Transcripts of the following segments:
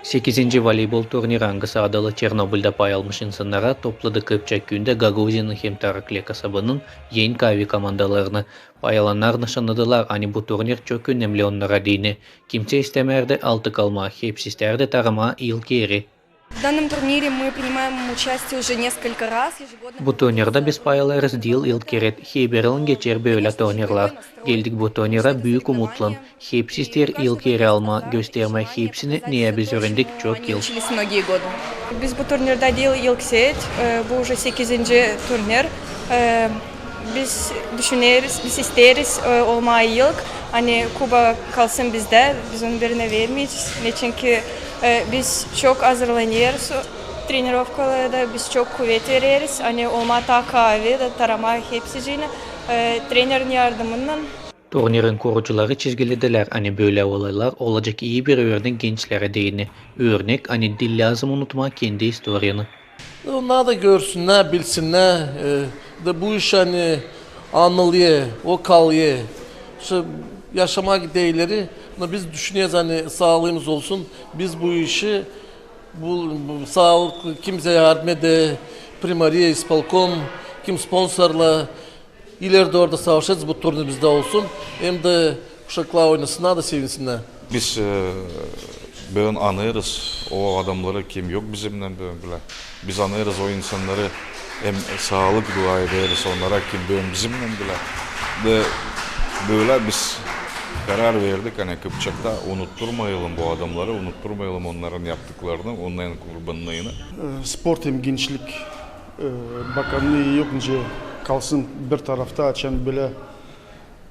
8. voleybol turniri Angısı adalı Çernobil'de pay almış insanlara topladı Kıpçak günde Gagauzya'nın hem Tarakliya kasabının Yeğen Kavi komandalarını pay alanlar nişanladılar. Hani bu turnir çok önemli onlara dini. Kimse istemerdi altı kalma, hepsi isterdi tarama ilk yeri. В данном турнире мы принимаем участие уже несколько раз. Ежегодно Bu turnirde biz pay alırız değil ilk kere. Her yılın geçer böyle turnirler. Geldik bu turnire büyük umutlan. Hepsi ister ilk yeri alma, gösterme hepsini niye biz öğrendik çok yıl. учились многие годы. Biz bu turnirde değil ilk set. Bu уже 8. turnir. Biz düşünüyoruz, biz isteriz olmayı ilk. Hani Kuba kalsın bizde. Biz onu birine vermeyiz. Ne çünkü biz çok hazırlanıyoruz. Trenirovkalarda biz çok kuvvet veririz. Hani olma kahve da tarama hepsi için trenerin yardımından. Turnirin kurucuları çizgilediler. Hani böyle olaylar olacak iyi bir örnek gençlere değini. Örnek hani dil lazım unutma kendi historianı. Onlar da görsünler, bilsinler. De bu iş hani anılıyor, o kalıyor. İşte yaşamak değerleri, biz düşünüyoruz hani sağlığımız olsun. Biz bu işi, bu sağlık kimse yardım ede, primariye, ispalkom, kim sponsorla ileride orada savaşacağız bu turnir bizde olsun. Hem de uşaklar oynasınlar da sevinsinler. Biz bugün anıyoruz o adamları kim yok bizimle bugün bile. Biz anıyoruz o insanları hem sağlık dua ederiz onlara kim bugün bizimle bile. De böyle biz karar verdik hani Kıpçak'ta unutturmayalım bu adamları, unutturmayalım onların yaptıklarını, onların kurbanlığını. Spor hem Gençlik Bakanlığı yokunca kalsın bir tarafta açan böyle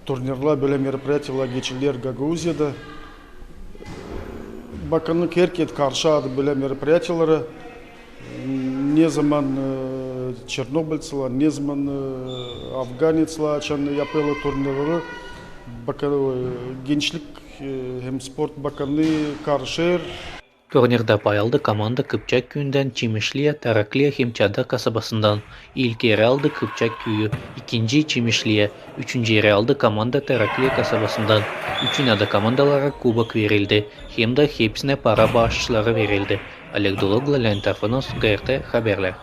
turnirler, böyle meropриятиялар geçirilir Gagauzya'da. Bakanlık herkes karşı adı böyle meropриятиялары. Ne zaman Çernobilçiler, ne zaman Afganiçiler açan yapıyorlar turnirleri. Gençlik hem Spor Bakanlığı karşı. Turnirde pay aldı komanda Kıpçak köyünden Çimişli'ye, Tarakliya hem Çadar kasabasından. İlk yeri aldı Kıpçak köyü, ikinci Çimişli'ye, üçüncü yeri aldı komanda Tarakliya kasabasından. Üçüne de komandalara kubak verildi. Hem de hepsine para bağışları verildi. Oleg Dologla, Lentafonos, GRT Haberler.